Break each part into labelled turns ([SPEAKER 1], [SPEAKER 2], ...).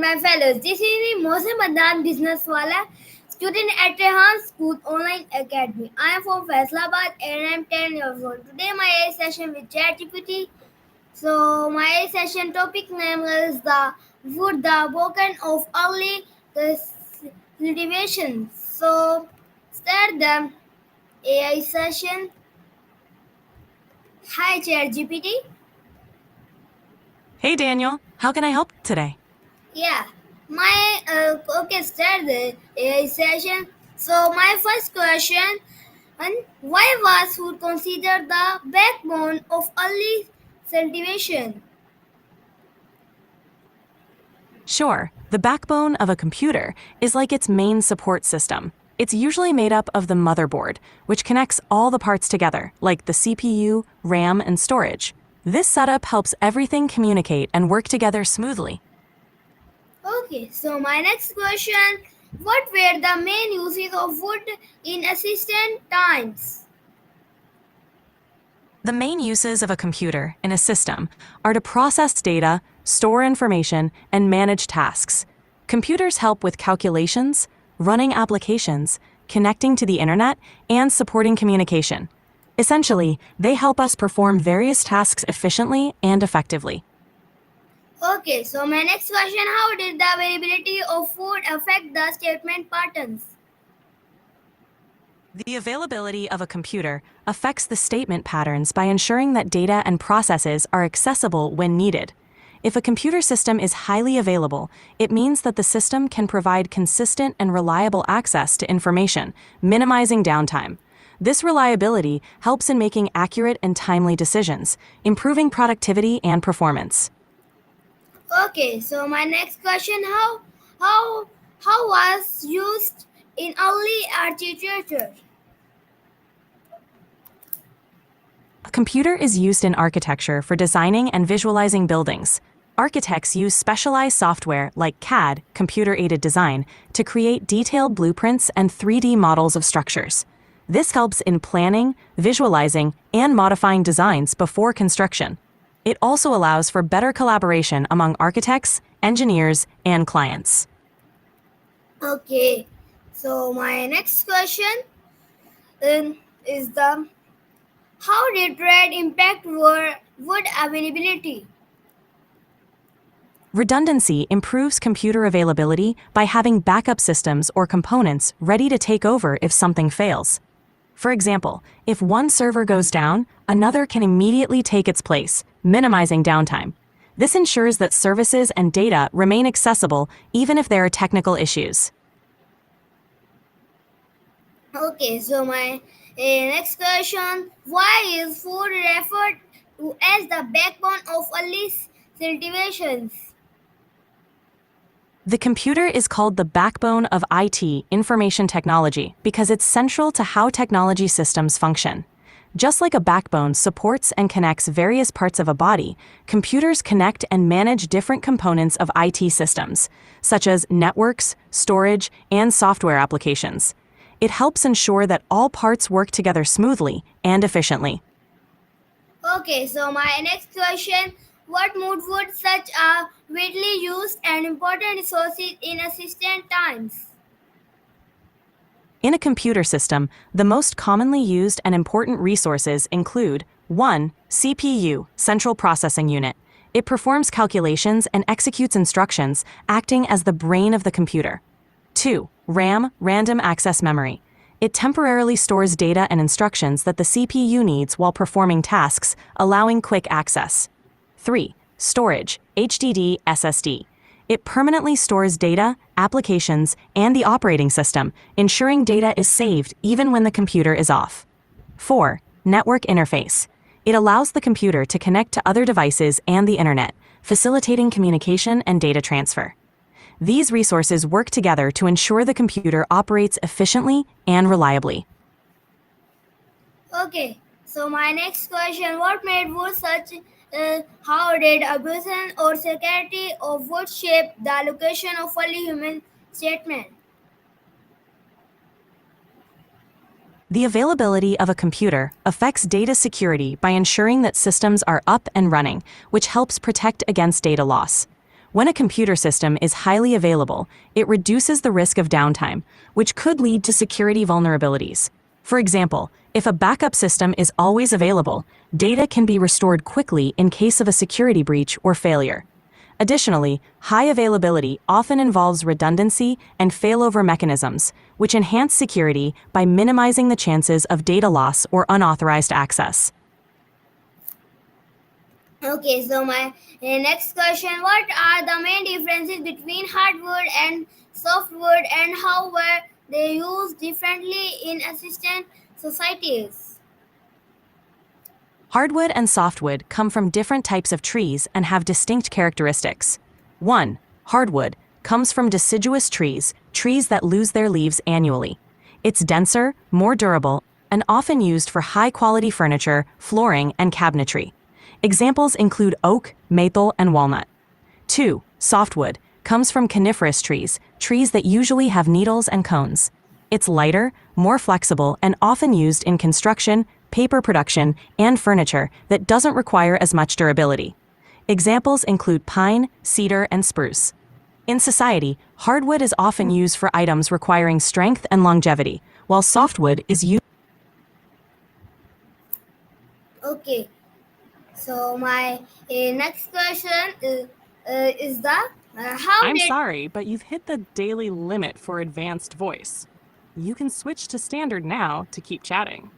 [SPEAKER 1] my fellows. This is Mohsen Madan Business Wala, student at Rehan School Online Academy. I am from Faisalabad and I am 10 years old. Today my AI session with ChatGPT. So my AI session topic name is the wood, the broken of early cultivation. So start the AI session. Hi ChatGPT.
[SPEAKER 2] Hey Daniel, how can I help today?
[SPEAKER 1] Yeah, okay, start the AI session. So my first question, and why was food considered the backbone of early civilization?
[SPEAKER 2] Sure, the backbone of a computer is like its main support system. It's usually made up of the motherboard, which connects all the parts together, like the CPU, RAM, and storage. This setup helps everything communicate and work together smoothly.
[SPEAKER 1] Okay, so my next question, what were the main uses of wood in ancient times?
[SPEAKER 2] The main uses of a computer in a system are to process data, store information, and manage tasks. Computers help with calculations, running applications, connecting to the internet, and supporting communication. Essentially, they help us perform various tasks efficiently and effectively.
[SPEAKER 1] Okay, so my next question, how did the availability of food affect the statement patterns?
[SPEAKER 2] The availability of a computer affects the statement patterns by ensuring that data and processes are accessible when needed. If a computer system is highly available, it means that the system can provide consistent and reliable access to information, minimizing downtime. This reliability helps in making accurate and timely decisions, improving productivity and performance.
[SPEAKER 1] Okay, so my next question, how was used in early architecture?
[SPEAKER 2] A computer is used in architecture for designing and visualizing buildings. Architects use specialized software like CAD, computer-aided design, to create detailed blueprints and 3D models of structures. This helps in planning, visualizing, and modifying designs before construction. It also allows for better collaboration among architects, engineers, and clients.
[SPEAKER 1] Okay, so my next question is the how did trade impact wood availability?
[SPEAKER 2] Redundancy improves computer availability by having backup systems or components ready to take over if something fails. For example, if one server goes down, another can immediately take its place, minimizing downtime. This ensures that services and data remain accessible even if there are technical issues.
[SPEAKER 1] Okay, so my next question, why is food referred to as the backbone of early civilizations?
[SPEAKER 2] The computer is called the backbone of IT, information technology, because it's central to how technology systems function. Just like a backbone supports and connects various parts of a body, computers connect and manage different components of IT systems, such as networks, storage, and software applications. It helps ensure that all parts work together smoothly and efficiently.
[SPEAKER 1] Okay, so my next question, what made wood such a widely used and important resource in ancient times?
[SPEAKER 2] In a computer system, the most commonly used and important resources include 1. CPU, Central Processing Unit. It performs calculations and executes instructions, acting as the brain of the computer. 2. RAM, Random Access Memory. It temporarily stores data and instructions that the CPU needs while performing tasks, allowing quick access. 3. Storage, HDD SSD. It permanently stores data, applications, and the operating system, ensuring data is saved even when the computer is off. 4. Network interface. It allows the computer to connect to other devices and the internet, facilitating communication and data transfer. These resources work together to ensure the computer operates efficiently and reliably.
[SPEAKER 1] Okay, so my next question, what made wood such how did abuse or security of wood shape the location of early human settlement?
[SPEAKER 2] The availability of a computer affects data security by ensuring that systems are up and running, which helps protect against data loss. When a computer system is highly available, it reduces the risk of downtime, which could lead to security vulnerabilities. For example, if a backup system is always available, data can be restored quickly in case of a security breach or failure. Additionally, high availability often involves redundancy and failover mechanisms, which enhance security by minimizing the chances of data loss or unauthorized access.
[SPEAKER 1] Okay, so my next question: what are the main differences between hardwood and softwood, and how were they used differently in assistant societies?
[SPEAKER 2] Hardwood and softwood come from different types of trees and have distinct characteristics. 1. Hardwood comes from deciduous trees, trees that lose their leaves annually. It's denser, more durable, and often used for high-quality furniture, flooring, and cabinetry. Examples include oak, maple, and walnut. 2. Softwood comes from coniferous trees, trees that usually have needles and cones. It's lighter, more flexible, and often used in construction, paper production, and furniture that doesn't require as much durability. Examples include pine, cedar, and spruce. In society, hardwood is often used for items requiring strength and longevity, while softwood is used.
[SPEAKER 1] Okay, so my next question is the how
[SPEAKER 2] I'm
[SPEAKER 1] did
[SPEAKER 2] sorry, but you've hit the daily limit for advanced voice. You can switch to standard now to keep chatting.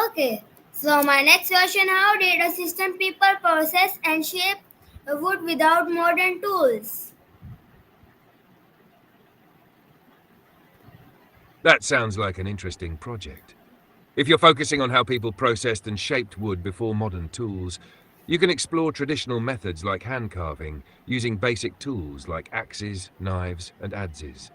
[SPEAKER 1] Okay, so my next question: how did assistant people process and shape wood without modern tools?
[SPEAKER 3] That sounds like an interesting project. If you're focusing on how people processed and shaped wood before modern tools, you can explore traditional methods like hand carving, using basic tools like axes, knives, and adzes.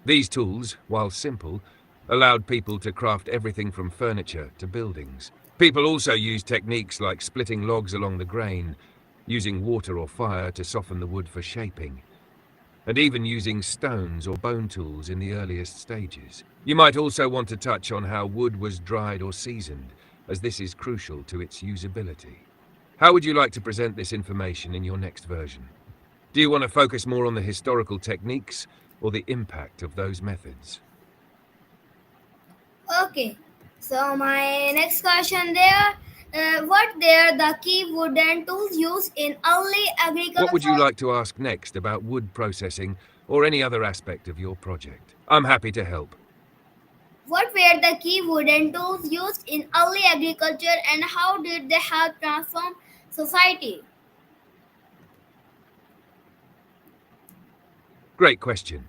[SPEAKER 3] These tools, while simple, allowed people to craft everything from furniture to buildings. People also used techniques like splitting logs along the grain, using water or fire to soften the wood for shaping, and even using stones or bone tools in the earliest stages. You might also want to touch on how wood was dried or seasoned, as this is crucial to its usability. How would you like to present this information in your next version? Do you want to focus more on the historical techniques or the impact of those methods?
[SPEAKER 1] Okay, so my next question there. What are the key wooden tools used in early
[SPEAKER 3] What would you
[SPEAKER 1] agriculture?
[SPEAKER 3] like to ask next about wood processing or any other aspect of your project? I'm happy to help.
[SPEAKER 1] What were the key wooden tools used in early agriculture, and how did they help transform society?
[SPEAKER 3] Great question.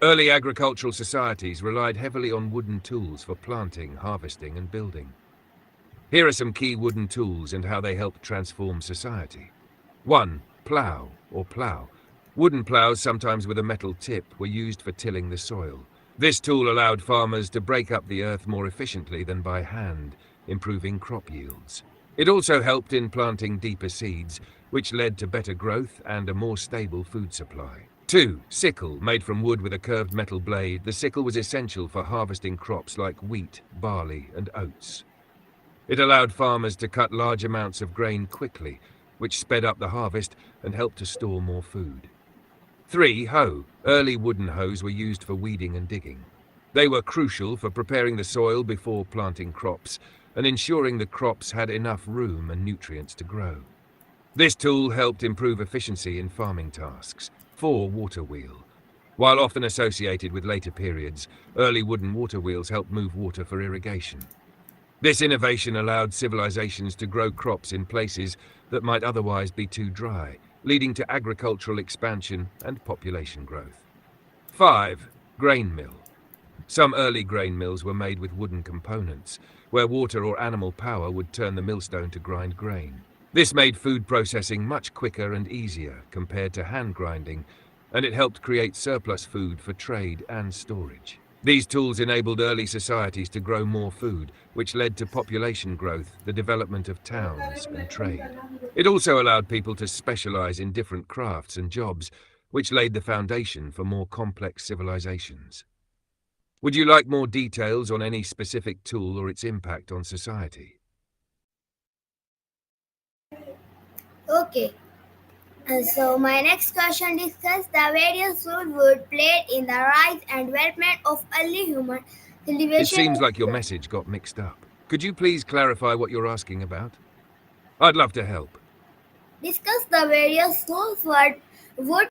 [SPEAKER 3] Early agricultural societies relied heavily on wooden tools for planting, harvesting, and building. Here are some key wooden tools and how they helped transform society. 1. Plough or plough. Wooden ploughs, sometimes with a metal tip, were used for tilling the soil. This tool allowed farmers to break up the earth more efficiently than by hand, improving crop yields. It also helped in planting deeper seeds, which led to better growth and a more stable food supply. 2. Sickle, made from wood with a curved metal blade. The sickle was essential for harvesting crops like wheat, barley, and oats. It allowed farmers to cut large amounts of grain quickly, which sped up the harvest and helped to store more food. 3. Hoe. Early wooden hoes were used for weeding and digging. They were crucial for preparing the soil before planting crops and ensuring the crops had enough room and nutrients to grow. This tool helped improve efficiency in farming tasks. 4. Water wheel. While often associated with later periods, early wooden water wheels helped move water for irrigation. This innovation allowed civilizations to grow crops in places that might otherwise be too dry, leading to agricultural expansion and population growth. 5. Grain mill. Some early grain mills were made with wooden components, where water or animal power would turn the millstone to grind grain. This made food processing much quicker and easier compared to hand grinding, and it helped create surplus food for trade and storage. These tools enabled early societies to grow more food, which led to population growth, the development of towns, and trade. It also allowed people to specialize in different crafts and jobs, which laid the foundation for more complex civilizations. Would you like more details on any specific tool or its impact on society?
[SPEAKER 1] Okay. And so my next question discusses the various roles wood played in the rise and development of early human
[SPEAKER 3] It seems like your
[SPEAKER 1] civilization.
[SPEAKER 3] message got mixed up. Could you please clarify what you're asking about? I'd love to help.
[SPEAKER 1] Discuss the various roles wood